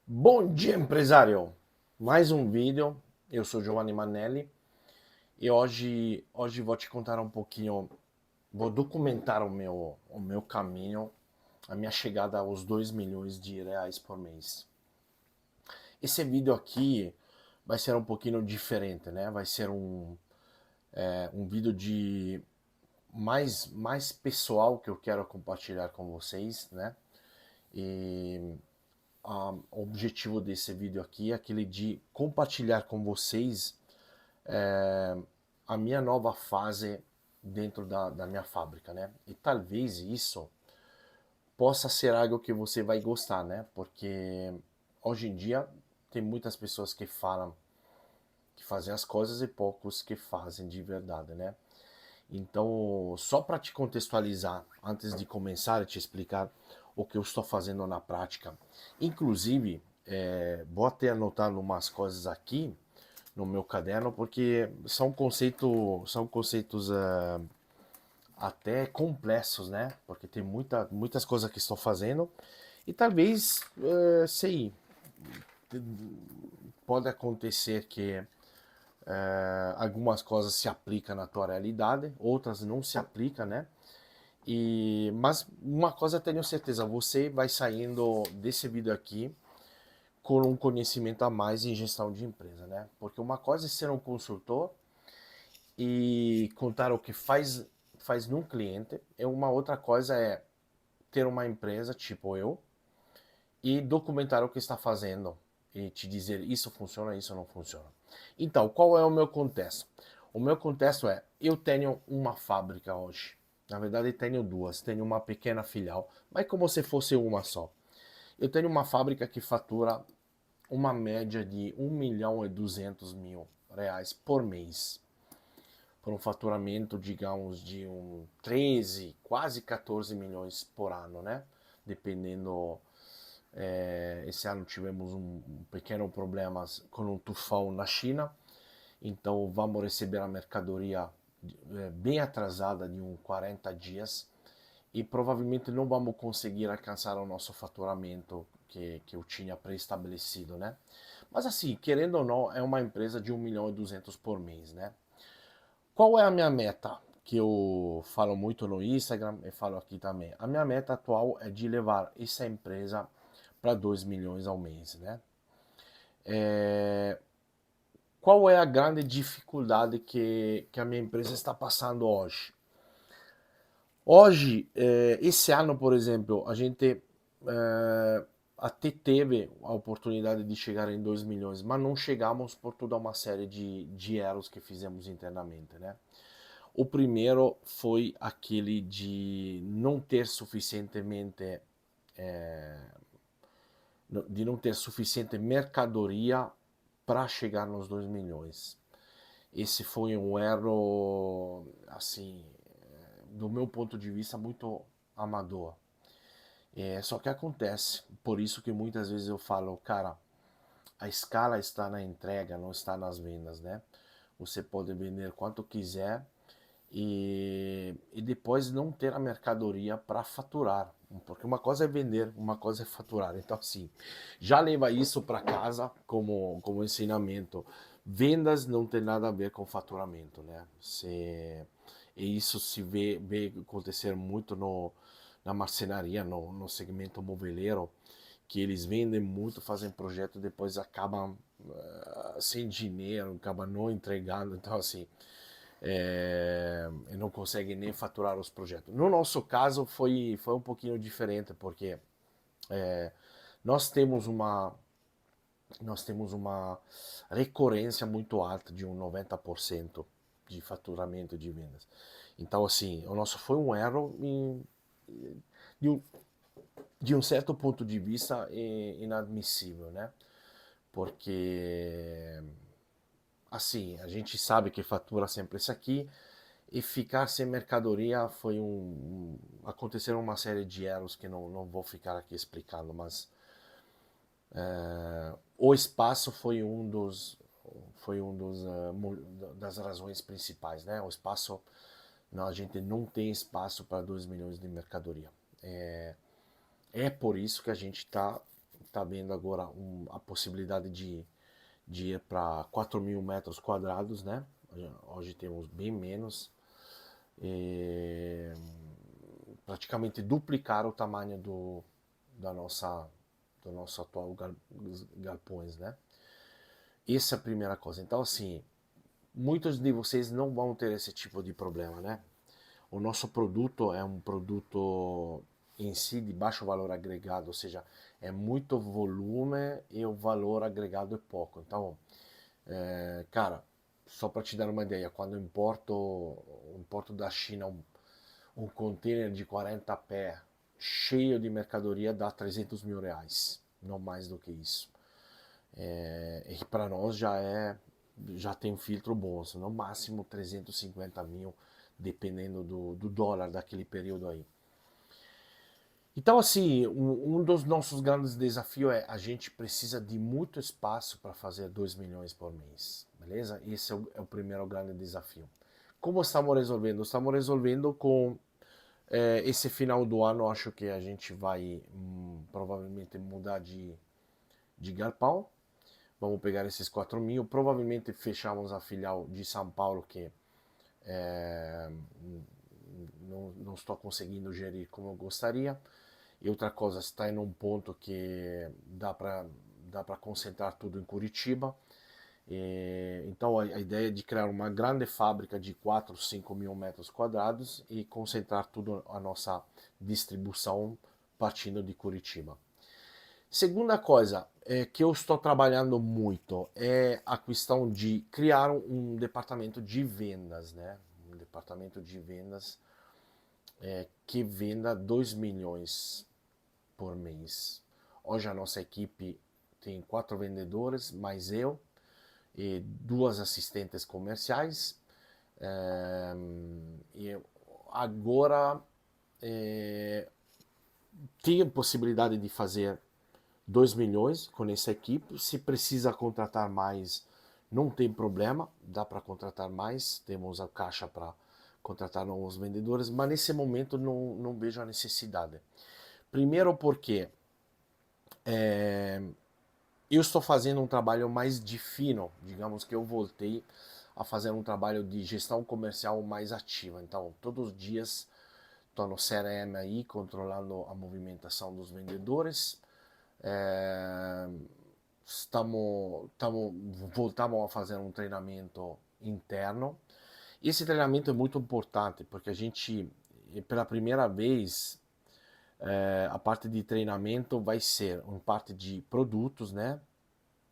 Bom dia, empresário! Mais um vídeo. Eu sou Giovanni Manelli e hoje vou te contar um pouquinho, vou documentar o meu caminho, a minha chegada aos 2 milhões de reais por mês. Esse vídeo aqui vai ser um pouquinho diferente, né? Vai ser um vídeo de mais pessoal que eu quero compartilhar com vocês, né? E o objetivo desse vídeo aqui é aquele de compartilhar com vocês a minha nova fase dentro da minha fábrica, né? E talvez isso possa ser algo que você vai gostar, né? Porque hoje em dia tem muitas pessoas que falam que fazem as coisas e poucos que fazem de verdade, né? Então, só para te contextualizar, antes de começar a te explicar o que eu estou fazendo na prática, inclusive, vou até anotar umas coisas aqui no meu caderno, porque são conceitos até complexos, né? Porque tem muitas coisas que estou fazendo e talvez, sei, pode acontecer que algumas coisas se aplicam na tua realidade, outras não se aplicam, né? Mas uma coisa eu tenho certeza, você vai saindo desse vídeo aqui com um conhecimento a mais em gestão de empresa, né? Porque uma coisa é ser um consultor e contar o que faz num cliente, e uma outra coisa é ter uma empresa, tipo eu, e documentar o que está fazendo e te dizer isso funciona, isso não funciona. Então, qual é o meu contexto? O meu contexto é, eu tenho uma fábrica hoje. Na verdade, tenho duas. Tenho uma pequena filial, mas como se fosse uma só. Eu tenho uma fábrica que fatura uma média de 1.200.000 reais por mês. Por um faturamento, digamos, de 13, quase 14 milhões por ano, né? Dependendo. Esse ano tivemos um pequeno problema com um tufão na China, então vamos receber a mercadoria bem atrasada de uns 40 dias e provavelmente não vamos conseguir alcançar o nosso faturamento que eu tinha pré-estabelecido, né? Mas assim, querendo ou não, é uma empresa de 1.200.000 por mês, né? Qual é a minha meta? Que eu falo muito no Instagram e falo aqui também. A minha meta atual é de levar essa empresa para 2 milhões ao mês, né? Qual é a grande dificuldade que a minha empresa está passando hoje? Hoje, esse ano, por exemplo, a gente até teve a oportunidade de chegar em 2 milhões, mas não chegamos por toda uma série de erros que fizemos internamente, né? O primeiro foi aquele de não ter suficientemente, de não ter suficiente mercadoria para chegar nos 2 milhões. Esse foi um erro, assim, do meu ponto de vista, muito amador. Só que acontece, por isso que muitas vezes eu falo, cara, a escala está na entrega, não está nas vendas, né? Você pode vender quanto quiser e depois não ter a mercadoria para faturar. Porque uma coisa é vender, uma coisa é faturar. Então, assim, já leva isso para casa como ensinamento. Vendas não tem nada a ver com faturamento, né? E isso se vê acontecer muito na marcenaria, no segmento moveleiro, que eles vendem muito, fazem projeto, depois acabam sem dinheiro, acabam não entregando. Então, assim, e não conseguem nem faturar os projetos. No nosso caso foi um pouquinho diferente, porque nós temos uma nós temos uma recorrência muito alta de 90% de faturamento de vendas. Então, assim, o nosso foi um erro de, um, de um certo ponto de vista inadmissível, né? Porque, assim, a gente sabe que fatura sempre isso aqui, e ficar sem mercadoria foi aconteceram uma série de erros que não vou ficar aqui explicando, mas o espaço foi das razões principais, né? O espaço, não, a gente não tem espaço para 2 milhões de mercadoria. É por isso que a gente está está vendo agora a possibilidade de ir para 4.000 metros quadrados, né? Hoje temos bem menos. E praticamente duplicar o tamanho da nossa, do nosso atual galpões, né? Essa é a primeira coisa. Então, assim, muitos de vocês não vão ter esse tipo de problema, né? O nosso produto é um produto em si de baixo valor agregado, ou seja, é muito volume e o valor agregado é pouco. Então, cara, só para te dar uma ideia, quando eu importo da China um container de 40 pés cheio de mercadoria dá 300 mil reais, não mais do que isso. E para nós já tem um filtro bom, no máximo 350 mil, dependendo do dólar daquele período aí. Então, assim, um dos nossos grandes desafios é a gente precisa de muito espaço para fazer 2 milhões por mês, beleza? Esse é o primeiro grande desafio. Como estamos resolvendo? Estamos resolvendo com esse final do ano, acho que a gente vai provavelmente mudar de galpão. Vamos pegar esses 4.000, provavelmente fechamos a filial de São Paulo, que não estou conseguindo gerir como eu gostaria. E outra coisa, está em um ponto que dá para concentrar tudo em Curitiba. Então a ideia é de criar uma grande fábrica de 4, 5 mil metros quadrados e concentrar tudo a nossa distribuição partindo de Curitiba. Segunda coisa que eu estou trabalhando muito é a questão de criar um departamento de vendas, né? Um departamento de vendas que venda 2 milhões por mês. Hoje a nossa equipe tem 4 vendedores, mais eu, e 2 assistentes comerciais. E agora tem a possibilidade de fazer 2 milhões com essa equipe. Se precisa contratar mais, não tem problema, dá para contratar mais, temos a caixa para contratar novos vendedores, mas nesse momento não vejo a necessidade. Primeiro porque eu estou fazendo um trabalho mais de fino, digamos que eu voltei a fazer um trabalho de gestão comercial mais ativa. Então, todos os dias estou no CRM aí, controlando a movimentação dos vendedores. Voltamos a fazer um treinamento interno. Esse treinamento é muito importante, porque a gente, pela primeira vez, a parte de treinamento vai ser uma parte de produtos, né?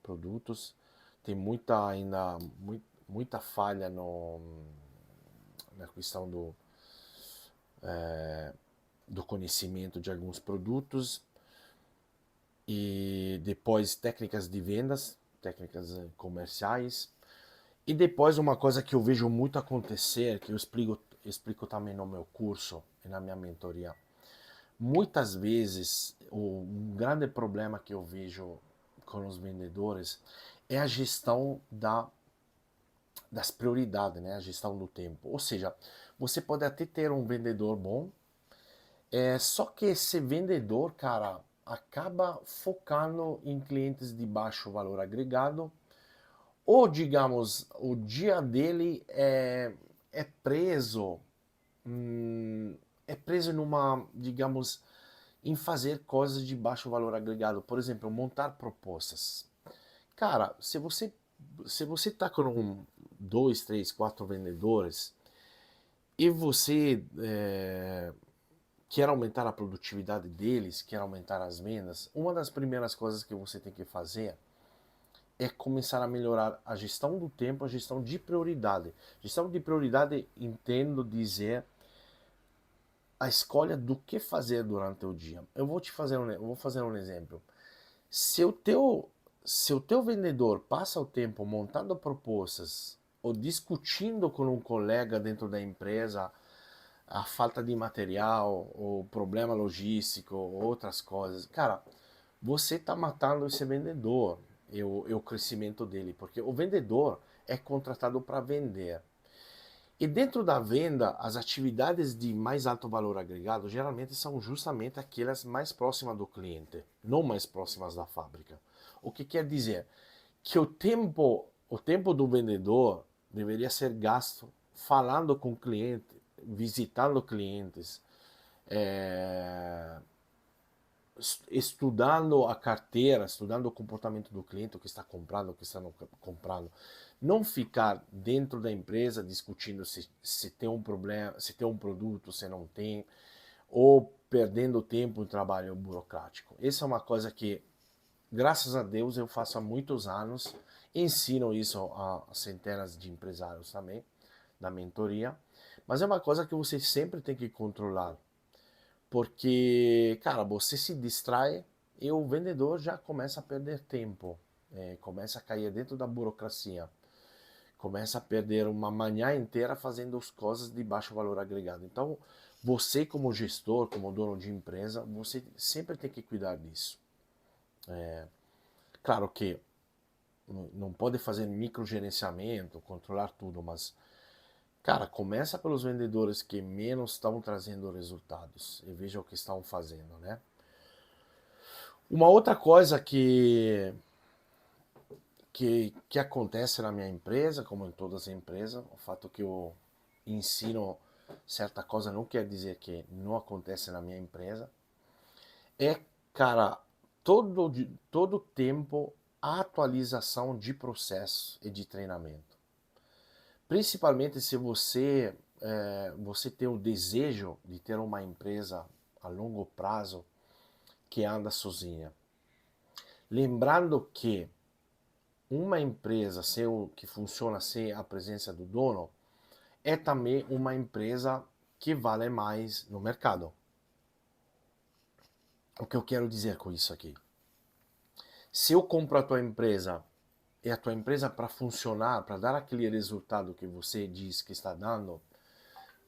Produtos. Tem muita falha na questão do conhecimento de alguns produtos. E depois técnicas de vendas, técnicas comerciais. E depois uma coisa que eu vejo muito acontecer, que eu explico também no meu curso e na minha mentoria. Muitas vezes, um grande problema que eu vejo com os vendedores é a gestão das prioridades, né? A gestão do tempo. Ou seja, você pode até ter um vendedor bom, só que esse vendedor, cara, acaba focando em clientes de baixo valor agregado, ou digamos, o dia dele é preso, numa, digamos, em fazer coisas de baixo valor agregado. Por exemplo, montar propostas. Cara, se você tá com 2, 3, 4 vendedores e você quer aumentar a produtividade deles, quer aumentar as vendas, uma das primeiras coisas que você tem que fazer é começar a melhorar a gestão do tempo, a gestão de prioridade. Gestão de prioridade, entendo dizer a escolha do que fazer durante o dia. Eu vou fazer um exemplo. Se o teu vendedor passa o tempo montando propostas ou discutindo com um colega dentro da empresa a falta de material, o problema logístico, outras coisas, cara, você está matando esse vendedor e o crescimento dele, porque o vendedor é contratado para vender. E dentro da venda, as atividades de mais alto valor agregado geralmente são justamente aquelas mais próximas do cliente, não mais próximas da fábrica. O que quer dizer que o tempo do vendedor deveria ser gasto falando com o cliente, visitando clientes, é, estudando a carteira, estudando o comportamento do cliente, o que está comprando, o que está não comprando. Não ficar dentro da empresa discutindo se tem um problema, se tem um produto, se não tem, ou perdendo tempo em trabalho burocrático. Essa é uma coisa que, graças a Deus, eu faço há muitos anos, ensino isso a centenas de empresários também, da mentoria, mas é uma coisa que você sempre tem que controlar. Porque, cara, você se distrai e o vendedor já começa a perder tempo, começa a cair dentro da burocracia, começa a perder uma manhã inteira fazendo as coisas de baixo valor agregado. Então, você como gestor, como dono de empresa, você sempre tem que cuidar disso. Claro que não pode fazer microgerenciamento, controlar tudo, mas, cara, começa pelos vendedores que menos estão trazendo resultados e veja o que estão fazendo, né? Uma outra coisa que acontece na minha empresa, como em todas as empresas, o fato que eu ensino certa coisa não quer dizer que não acontece na minha empresa, é, cara, todo tempo a atualização de processo e de treinamento. Principalmente se você tem o desejo de ter uma empresa a longo prazo que anda sozinha. Lembrando que uma empresa que funciona sem a presença do dono é também uma empresa que vale mais no mercado. O que eu quero dizer com isso aqui? Se eu compro a tua empresa e a tua empresa para funcionar, para dar aquele resultado que você diz que está dando,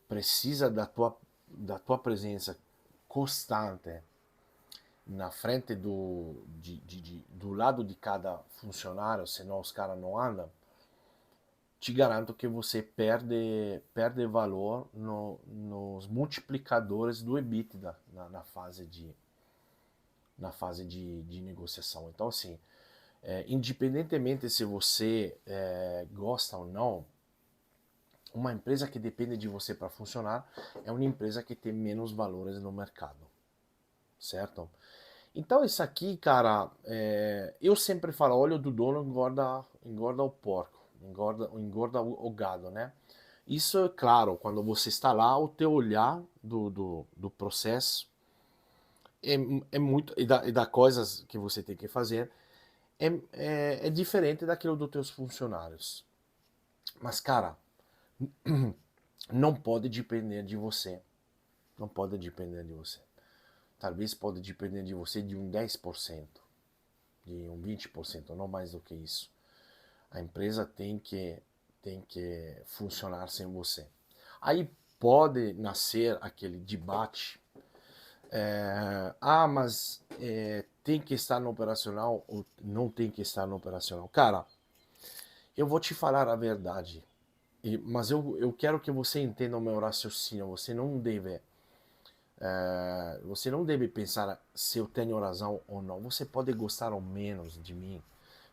precisa da tua presença constante na frente do lado de cada funcionário, senão os caras não andam, te garanto que você perde valor nos multiplicadores do EBITDA na fase de negociação. Então, assim, independentemente se você gosta ou não, uma empresa que depende de você para funcionar é uma empresa que tem menos valores no mercado, certo? Então, isso aqui, cara, eu sempre falo, olho do dono engorda o porco, engorda o gado, né? Isso é claro, quando você está lá, o teu olhar do processo é, é muito, e da coisas que você tem que fazer, é diferente daquilo dos teus funcionários. Mas, cara, não pode depender de você. Não pode depender de você. Talvez pode depender de você de um 10%, de um 20%, não mais do que isso. A empresa tem que funcionar sem você. Aí pode nascer aquele debate, mas tem que estar no operacional ou não tem que estar no operacional. Cara, eu vou te falar a verdade, mas eu quero que você entenda o meu raciocínio. Você não deve pensar se eu tenho razão ou não. Você pode gostar ou menos de mim,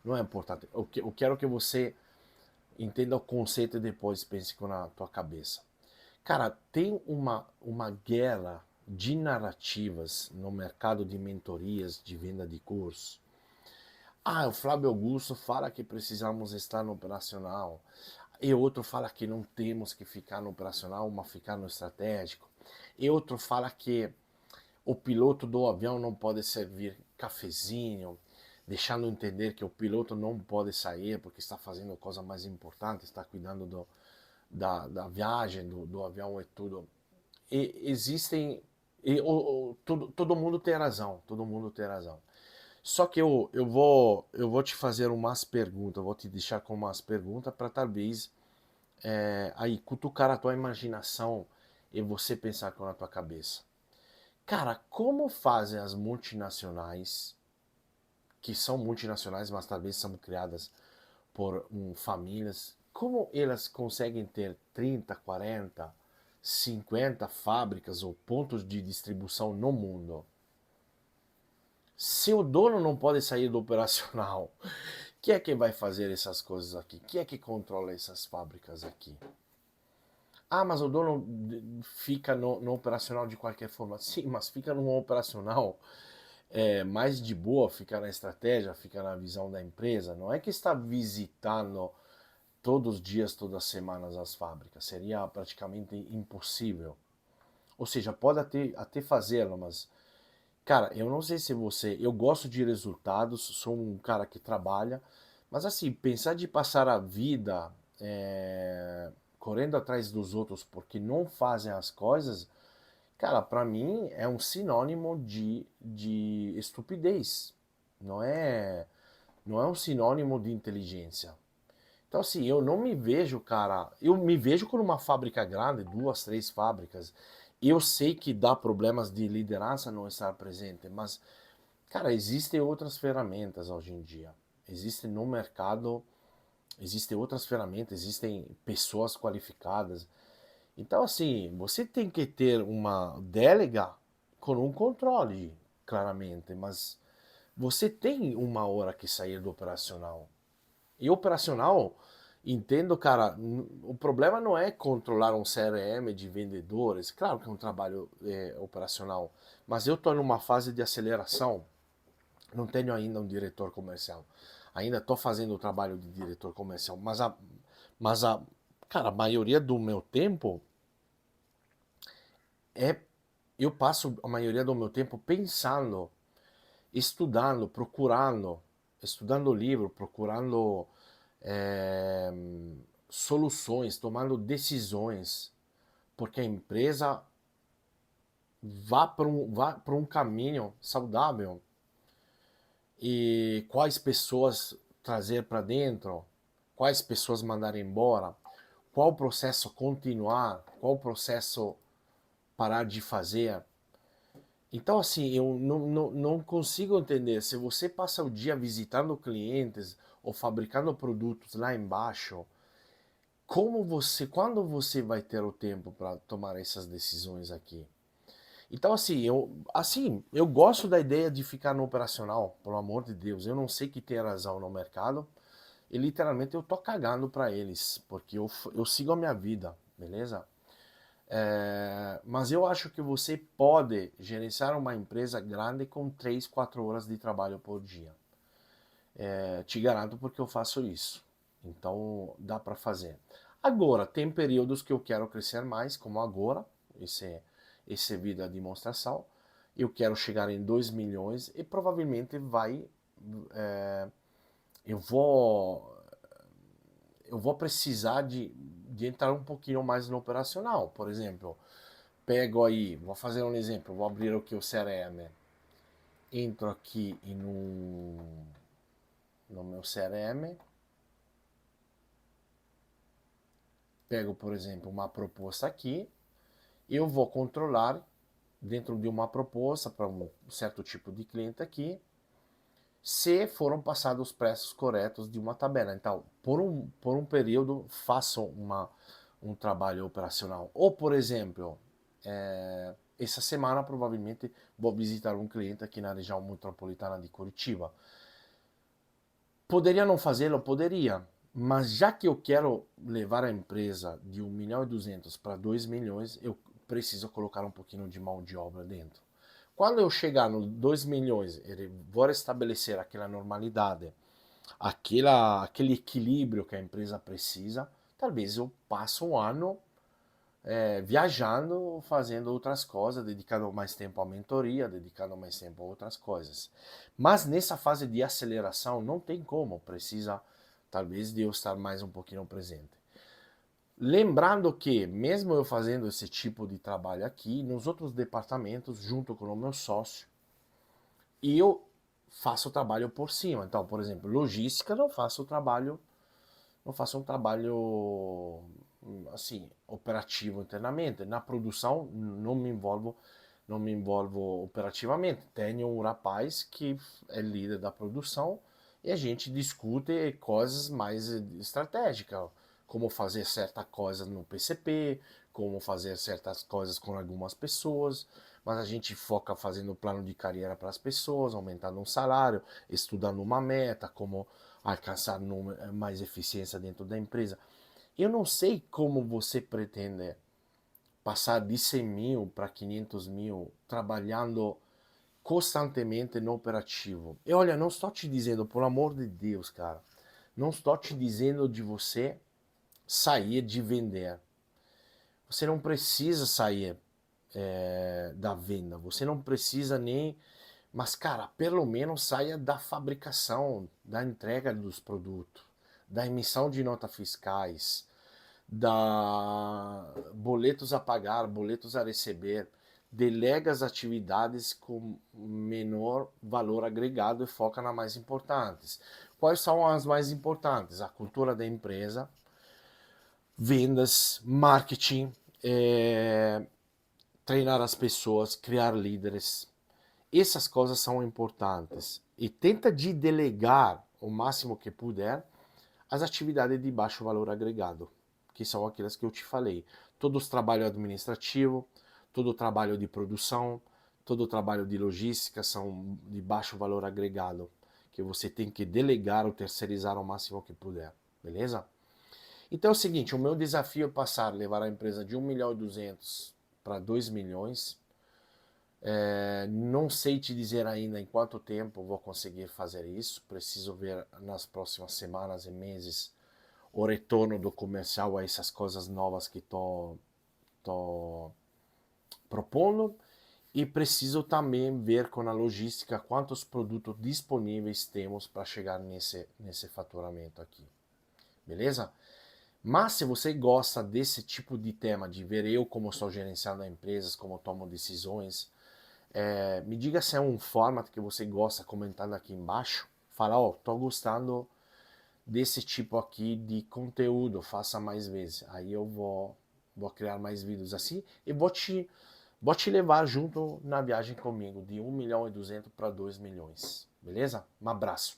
não é importante. Eu quero que você entenda o conceito e depois pense com a tua cabeça. Cara, tem uma guerra de narrativas no mercado de mentorias, de venda de curso. O Flávio Augusto fala que precisamos estar no operacional. E outro fala que não temos que ficar no operacional, mas ficar no estratégico. E outro fala que o piloto do avião não pode servir cafezinho, deixando entender que o piloto não pode sair porque está fazendo coisa mais importante, está cuidando da viagem, do avião e tudo. E existem. Todo mundo tem razão, todo mundo tem razão. Só que eu vou te fazer umas perguntas, eu vou te deixar com umas perguntas para talvez aí cutucar a tua imaginação e você pensar com a tua cabeça. Cara, como fazem as multinacionais, que são multinacionais, mas talvez são criadas por famílias, como elas conseguem ter 30, 40, 50 fábricas ou pontos de distribuição no mundo? Se o dono não pode sair do operacional, quem é que vai fazer essas coisas aqui? Quem é que controla essas fábricas aqui? Ah, mas o dono fica no operacional de qualquer forma. Sim, mas fica no operacional mais de boa, fica na estratégia, fica na visão da empresa. Não é que está visitando todos os dias, todas as semanas as fábricas. Seria praticamente impossível. Ou seja, pode até fazê-lo, mas, cara, eu não sei se você. Eu gosto de resultados, sou um cara que trabalha, mas assim, pensar de passar a vida correndo atrás dos outros porque não fazem as coisas, cara, pra mim é um sinônimo de estupidez. Não é, não é um sinônimo de inteligência. Então, assim, eu não me vejo, cara. Eu me vejo com uma fábrica grande, duas, três fábricas. Eu sei que dá problemas de liderança não estar presente, mas, cara, existem outras ferramentas hoje em dia. Existem no mercado, existem outras ferramentas, existem pessoas qualificadas. Então, assim, você tem que ter uma délega com um controle, claramente, mas você tem uma hora que sair do operacional. E operacional, entendo, cara, o problema não é controlar um CRM de vendedores, claro que é um trabalho operacional, mas eu estou numa fase de aceleração, não tenho ainda um diretor comercial, ainda estou fazendo o trabalho de diretor comercial, mas a, cara, a maioria do meu tempo é, eu passo a maioria do meu tempo pensando, estudando, procurando, estudando livro, procurando é, soluções, tomando decisões, porque a empresa vá para um caminho saudável e quais pessoas trazer para dentro, quais pessoas mandar embora, qual processo continuar, qual processo parar de fazer. Então, assim, eu não consigo entender. Se você passa o dia visitando clientes ou fabricando produtos lá embaixo, quando você vai ter o tempo para tomar essas decisões aqui? Então, assim, eu gosto da ideia de ficar no operacional, pelo amor de Deus. Eu não sei que tem razão no mercado e literalmente eu tô cagando para eles, porque eu sigo a minha vida, beleza? Mas eu acho que você pode gerenciar uma empresa grande com 3, 4 horas de trabalho por dia. Te garanto porque eu faço isso. Então dá para fazer. Agora, tem períodos que eu quero crescer mais, como agora, esse vídeo é a demonstração. Eu quero chegar em 2 milhões e provavelmente é, eu vou eu vou precisar de entrar um pouquinho mais no operacional. Por exemplo, pego aí, vou fazer um exemplo, vou abrir aqui o CRM, entro aqui no meu CRM, pego, por exemplo, uma proposta aqui, eu vou controlar dentro de uma proposta para um certo tipo de cliente aqui, se foram passados os preços corretos de uma tabela. Então, por um período, faço um trabalho operacional. Ou, por exemplo, essa semana provavelmente vou visitar um cliente aqui na região metropolitana de Curitiba. Poderia não fazê-lo? Poderia. Mas já que eu quero levar a empresa de 1.200.000 para 2 milhões, eu preciso colocar um pouquinho de mão de obra dentro. Quando eu chegar no 2 milhões, eu vou restabelecer aquela normalidade, aquele equilíbrio que a empresa precisa, talvez eu passe um ano viajando, fazendo outras coisas, dedicando mais tempo à mentoria, dedicando mais tempo a outras coisas. Mas nessa fase de aceleração não tem como, precisa talvez de eu estar mais um pouquinho presente. Lembrando que, mesmo eu fazendo esse tipo de trabalho aqui, nos outros departamentos, junto com o meu sócio, eu faço o trabalho por cima. Então, por exemplo, logística, não faço um trabalho assim operativo internamente. Na produção não me envolvo operativamente. Tenho um rapaz que é líder da produção e a gente discute coisas mais estratégicas. como fazer certas coisas no PCP, como fazer certas coisas com algumas pessoas, mas a gente foca fazendo plano de carreira para as pessoas, aumentando um salário, estudando uma meta, como alcançar mais eficiência dentro da empresa. Eu não sei como você pretende passar de 100 mil para 500 mil trabalhando constantemente no operativo. E olha, não estou te dizendo, por amor de Deus, cara, não estou te dizendo de você sair de vender. Você não precisa sair da venda, você não precisa nem. Mas, cara, pelo menos saia da fabricação, da entrega dos produtos, da emissão de notas fiscais, da boletos a pagar, boletos a receber. Delega as atividades com menor valor agregado e foca nas mais importantes. Quais são as mais importantes? A cultura da empresa, vendas, marketing, treinar as pessoas, criar líderes. Essas coisas são importantes. E tenta de delegar o máximo que puder as atividades de baixo valor agregado, que são aquelas que eu te falei. Todo o trabalho administrativo, todo o trabalho de produção, todo o trabalho de logística são de baixo valor agregado, que você tem que delegar ou terceirizar o máximo que puder, beleza? Então é o seguinte, o meu desafio é passar, levar a empresa de 1.200.000 para 2 milhões. Não sei te dizer ainda em quanto tempo vou conseguir fazer isso. Preciso ver nas próximas semanas e meses o retorno do comercial a essas coisas novas que estou propondo. E preciso também ver com a logística quantos produtos disponíveis temos para chegar nesse faturamento aqui. Beleza? Mas se você gosta desse tipo de tema, de ver eu como estou gerenciando empresas, como tomo decisões, me diga se é um format que você gosta, comentando aqui embaixo. Fala, ó, tô gostando desse tipo aqui de conteúdo, faça mais vezes. Aí eu vou criar mais vídeos assim e vou te levar junto na viagem comigo, de 1.200.000 para 2 milhões. Beleza? Um abraço.